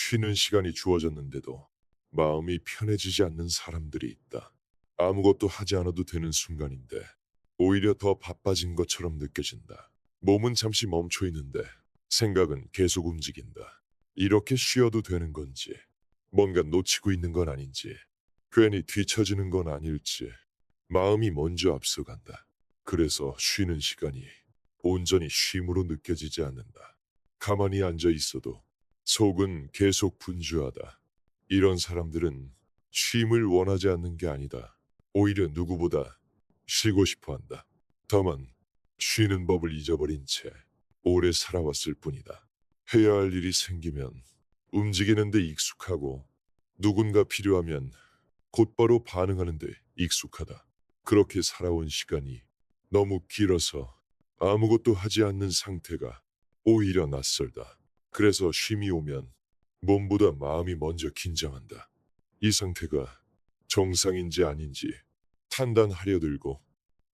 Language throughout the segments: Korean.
쉬는 시간이 주어졌는데도 마음이 편해지지 않는 사람들이 있다. 아무것도 하지 않아도 되는 순간인데 오히려 더 바빠진 것처럼 느껴진다. 몸은 잠시 멈춰 있는데 생각은 계속 움직인다. 이렇게 쉬어도 되는 건지, 뭔가 놓치고 있는 건 아닌지, 괜히 뒤처지는 건 아닐지 마음이 먼저 앞서간다. 그래서 쉬는 시간이 온전히 쉼으로 느껴지지 않는다. 가만히 앉아 있어도 속은 계속 분주하다. 이런 사람들은 쉼을 원하지 않는 게 아니다. 오히려 누구보다 쉬고 싶어 한다. 다만 쉬는 법을 잊어버린 채 오래 살아왔을 뿐이다. 해야 할 일이 생기면 움직이는데 익숙하고 누군가 필요하면 곧바로 반응하는데 익숙하다. 그렇게 살아온 시간이 너무 길어서 아무것도 하지 않는 상태가 오히려 낯설다. 그래서 쉼이 오면 몸보다 마음이 먼저 긴장한다. 이 상태가 정상인지 아닌지 판단하려 들고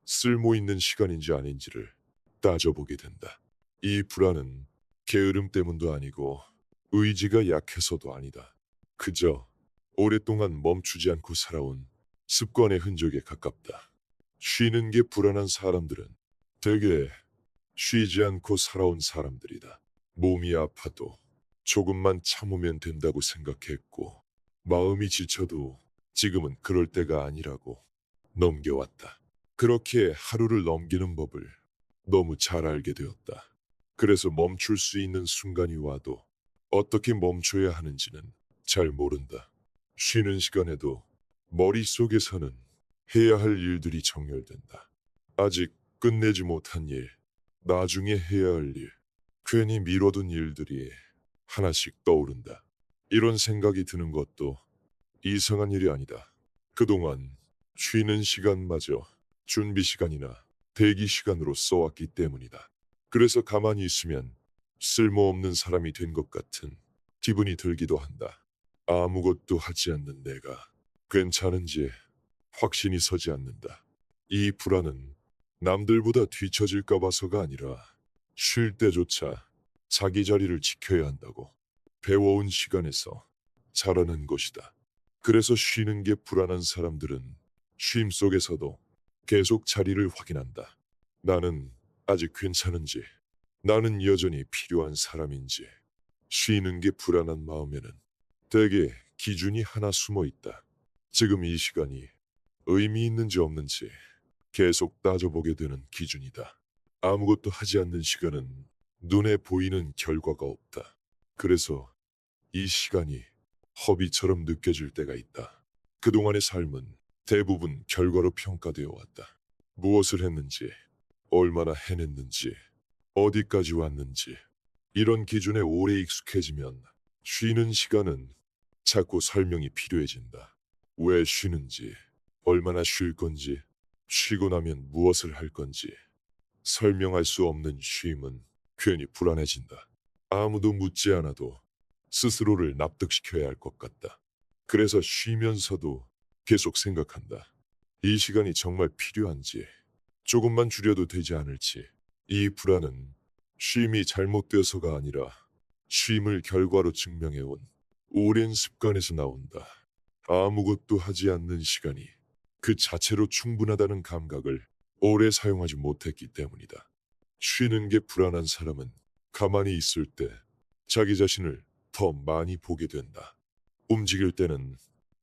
쓸모 있는 시간인지 아닌지를 따져보게 된다. 이 불안은 게으름 때문도 아니고 의지가 약해서도 아니다. 그저 오랫동안 멈추지 않고 살아온 습관의 흔적에 가깝다. 쉬는 게 불안한 사람들은 대개 쉬지 않고 살아온 사람들이다. 몸이 아파도 조금만 참으면 된다고 생각했고, 마음이 지쳐도 지금은 그럴 때가 아니라고 넘겨왔다. 그렇게 하루를 넘기는 법을 너무 잘 알게 되었다. 그래서 멈출 수 있는 순간이 와도 어떻게 멈춰야 하는지는 잘 모른다. 쉬는 시간에도 머릿속에서는 해야 할 일들이 정렬된다. 아직 끝내지 못한 일, 나중에 해야 할 일, 괜히 미뤄둔 일들이 하나씩 떠오른다. 이런 생각이 드는 것도 이상한 일이 아니다. 그동안 쉬는 시간마저 준비 시간이나 대기 시간으로 써왔기 때문이다. 그래서 가만히 있으면 쓸모없는 사람이 된 것 같은 기분이 들기도 한다. 아무것도 하지 않는 내가 괜찮은지 확신이 서지 않는다. 이 불안은 남들보다 뒤처질까 봐서가 아니라 쉴 때조차 자기 자리를 지켜야 한다고 배워온 시간에서 자라는 것이다. 그래서 쉬는 게 불안한 사람들은 쉼 속에서도 계속 자리를 확인한다. 나는 아직 괜찮은지, 나는 여전히 필요한 사람인지. 쉬는 게 불안한 마음에는 대개 기준이 하나 숨어 있다. 지금 이 시간이 의미 있는지 없는지 계속 따져보게 되는 기준이다. 아무것도 하지 않는 시간은 눈에 보이는 결과가 없다. 그래서 이 시간이 허비처럼 느껴질 때가 있다. 그동안의 삶은 대부분 결과로 평가되어 왔다. 무엇을 했는지, 얼마나 해냈는지, 어디까지 왔는지, 이런 기준에 오래 익숙해지면 쉬는 시간은 자꾸 설명이 필요해진다. 왜 쉬는지, 얼마나 쉴 건지, 쉬고 나면 무엇을 할 건지, 설명할 수 없는 쉼은 괜히 불안해진다. 아무도 묻지 않아도 스스로를 납득시켜야 할 것 같다. 그래서 쉬면서도 계속 생각한다. 이 시간이 정말 필요한지, 조금만 줄여도 되지 않을지. 이 불안은 쉼이 잘못되어서가 아니라 쉼을 결과로 증명해온 오랜 습관에서 나온다. 아무것도 하지 않는 시간이 그 자체로 충분하다는 감각을 오래 사용하지 못했기 때문이다. 쉬는 게 불안한 사람은 가만히 있을 때 자기 자신을 더 많이 보게 된다. 움직일 때는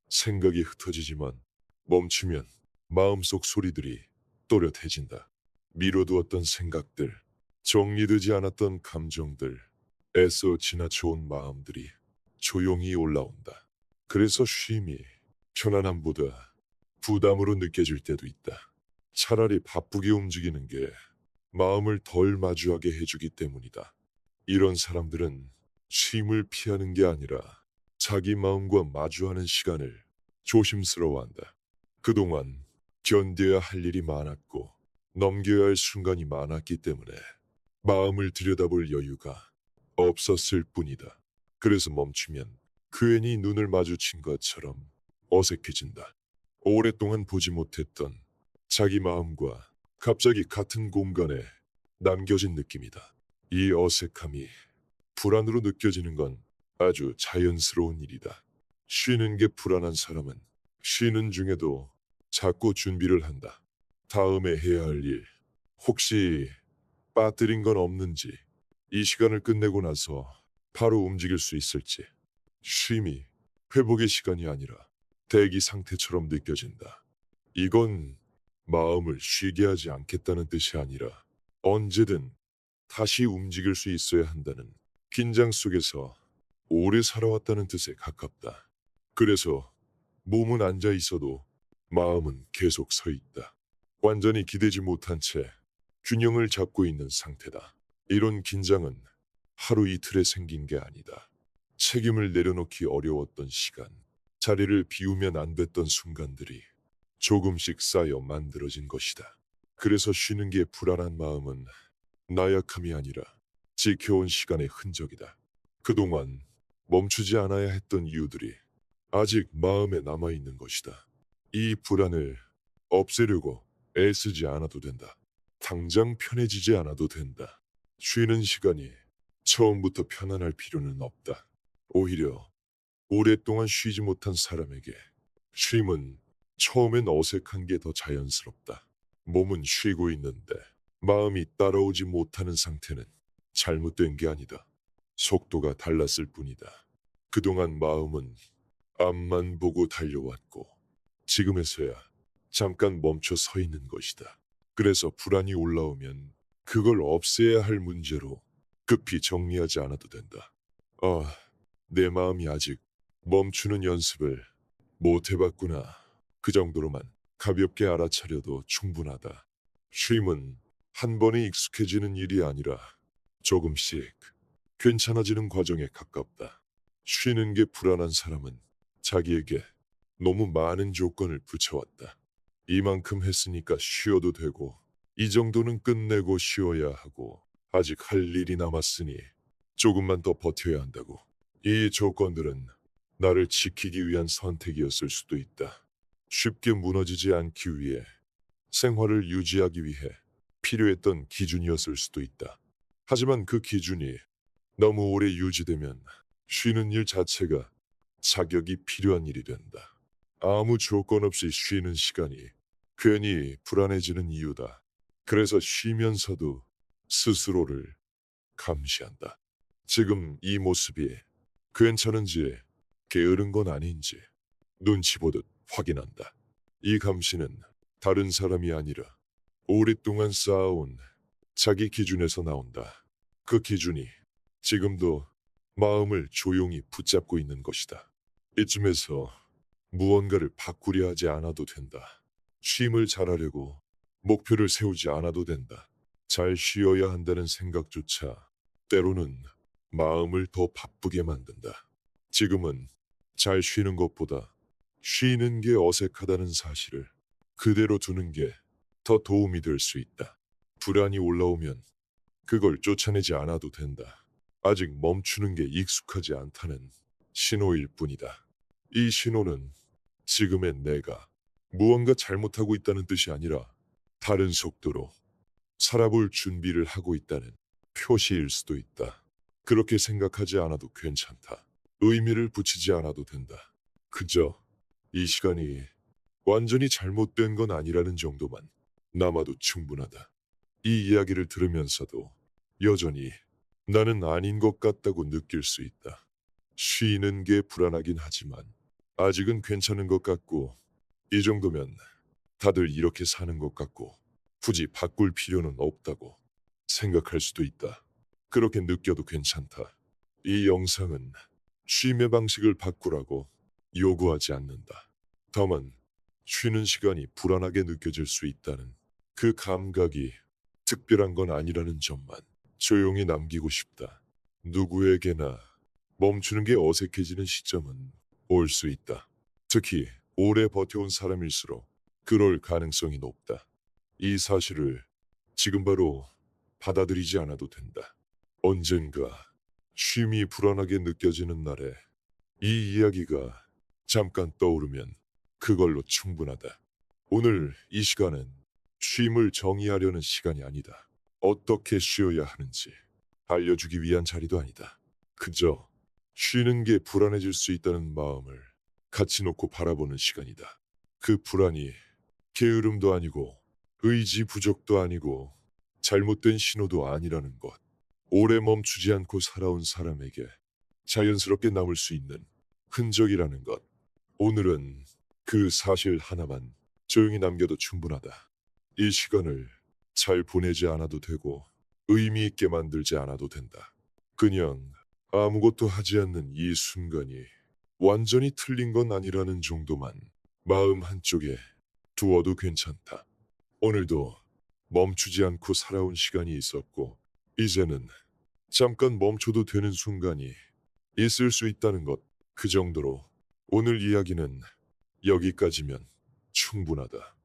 생각이 흩어지지만 멈추면 마음속 소리들이 또렷해진다. 미뤄두었던 생각들, 정리되지 않았던 감정들, 애써 지나쳐온 마음들이 조용히 올라온다. 그래서 쉼이 편안함보다 부담으로 느껴질 때도 있다. 차라리 바쁘게 움직이는 게 마음을 덜 마주하게 해주기 때문이다. 이런 사람들은 쉼을 피하는 게 아니라 자기 마음과 마주하는 시간을 조심스러워한다. 그동안 견뎌야 할 일이 많았고 넘겨야 할 순간이 많았기 때문에 마음을 들여다볼 여유가 없었을 뿐이다. 그래서 멈추면 괜히 눈을 마주친 것처럼 어색해진다. 오랫동안 보지 못했던 자기 마음과 갑자기 같은 공간에 남겨진 느낌이다. 이 어색함이 불안으로 느껴지는 건 아주 자연스러운 일이다. 쉬는 게 불안한 사람은 쉬는 중에도 자꾸 준비를 한다. 다음에 해야 할 일, 혹시 빠뜨린 건 없는지, 이 시간을 끝내고 나서 바로 움직일 수 있을지. 쉼이 회복의 시간이 아니라 대기 상태처럼 느껴진다. 이건 마음을 쉬게 하지 않겠다는 뜻이 아니라 언제든 다시 움직일 수 있어야 한다는, 긴장 속에서 오래 살아왔다는 뜻에 가깝다. 그래서 몸은 앉아 있어도 마음은 계속 서 있다. 완전히 기대지 못한 채 균형을 잡고 있는 상태다. 이런 긴장은 하루 이틀에 생긴 게 아니다. 책임을 내려놓기 어려웠던 시간, 자리를 비우면 안 됐던 순간들이 조금씩 쌓여 만들어진 것이다. 그래서 쉬는 게 불안한 마음은 나약함이 아니라 지켜온 시간의 흔적이다. 그동안 멈추지 않아야 했던 이유들이 아직 마음에 남아있는 것이다. 이 불안을 없애려고 애쓰지 않아도 된다. 당장 편해지지 않아도 된다. 쉬는 시간이 처음부터 편안할 필요는 없다. 오히려 오랫동안 쉬지 못한 사람에게 쉼은 처음엔 어색한 게 더 자연스럽다. 몸은 쉬고 있는데 마음이 따라오지 못하는 상태는 잘못된 게 아니다. 속도가 달랐을 뿐이다. 그동안 마음은 앞만 보고 달려왔고 지금에서야 잠깐 멈춰 서 있는 것이다. 그래서 불안이 올라오면 그걸 없애야 할 문제로 급히 정리하지 않아도 된다. 아, 내 마음이 아직 멈추는 연습을 못 해봤구나. 그 정도로만 가볍게 알아차려도 충분하다. 쉼은 한 번에 익숙해지는 일이 아니라 조금씩 괜찮아지는 과정에 가깝다. 쉬는 게 불안한 사람은 자기에게 너무 많은 조건을 붙여왔다. 이만큼 했으니까 쉬어도 되고, 이 정도는 끝내고 쉬어야 하고, 아직 할 일이 남았으니 조금만 더 버텨야 한다고. 이 조건들은 나를 지키기 위한 선택이었을 수도 있다. 쉽게 무너지지 않기 위해, 생활을 유지하기 위해 필요했던 기준이었을 수도 있다. 하지만 그 기준이 너무 오래 유지되면 쉬는 일 자체가 자격이 필요한 일이 된다. 아무 조건 없이 쉬는 시간이 괜히 불안해지는 이유다. 그래서 쉬면서도 스스로를 감시한다. 지금 이 모습이 괜찮은지 게으른 건 아닌지 눈치 보듯 확인한다. 이 감시는 다른 사람이 아니라 오랫동안 쌓아온 자기 기준에서 나온다. 그 기준이 지금도 마음을 조용히 붙잡고 있는 것이다. 이쯤에서 무언가를 바꾸려 하지 않아도 된다. 쉼을 잘하려고 목표를 세우지 않아도 된다. 잘 쉬어야 한다는 생각조차 때로는 마음을 더 바쁘게 만든다. 지금은 잘 쉬는 것보다 쉬는 게 어색하다는 사실을 그대로 두는 게 더 도움이 될 수 있다. 불안이 올라오면 그걸 쫓아내지 않아도 된다. 아직 멈추는 게 익숙하지 않다는 신호일 뿐이다. 이 신호는 지금의 내가 무언가 잘못하고 있다는 뜻이 아니라 다른 속도로 살아볼 준비를 하고 있다는 표시일 수도 있다. 그렇게 생각하지 않아도 괜찮다. 의미를 붙이지 않아도 된다. 그저 이 시간이 완전히 잘못된 건 아니라는 정도만 남아도 충분하다. 이 이야기를 들으면서도 여전히 나는 아닌 것 같다고 느낄 수 있다. 쉬는 게 불안하긴 하지만 아직은 괜찮은 것 같고, 이 정도면 다들 이렇게 사는 것 같고 굳이 바꿀 필요는 없다고 생각할 수도 있다. 그렇게 느껴도 괜찮다. 이 영상은 쉼의 방식을 바꾸라고 요구하지 않는다. 다만 쉬는 시간이 불안하게 느껴질 수 있다는 그 감각이 특별한 건 아니라는 점만 조용히 남기고 싶다. 누구에게나 멈추는 게 어색해지는 시점은 올 수 있다. 특히 오래 버텨온 사람일수록 그럴 가능성이 높다. 이 사실을 지금 바로 받아들이지 않아도 된다. 언젠가 쉼이 불안하게 느껴지는 날에 이 이야기가 잠깐 떠오르면 그걸로 충분하다. 오늘 이 시간은 쉼을 정의하려는 시간이 아니다. 어떻게 쉬어야 하는지 알려주기 위한 자리도 아니다. 그저 쉬는 게 불안해질 수 있다는 마음을 같이 놓고 바라보는 시간이다. 그 불안이 게으름도 아니고 의지 부족도 아니고 잘못된 신호도 아니라는 것. 오래 멈추지 않고 살아온 사람에게 자연스럽게 남을 수 있는 흔적이라는 것. 오늘은 그 사실 하나만 조용히 남겨도 충분하다. 이 시간을 잘 보내지 않아도 되고 의미 있게 만들지 않아도 된다. 그냥 아무것도 하지 않는 이 순간이 완전히 틀린 건 아니라는 정도만 마음 한쪽에 두어도 괜찮다. 오늘도 멈추지 않고 살아온 시간이 있었고, 이제는 잠깐 멈춰도 되는 순간이 있을 수 있다는 것. 그 정도로 오늘 이야기는 여기까지면 충분하다.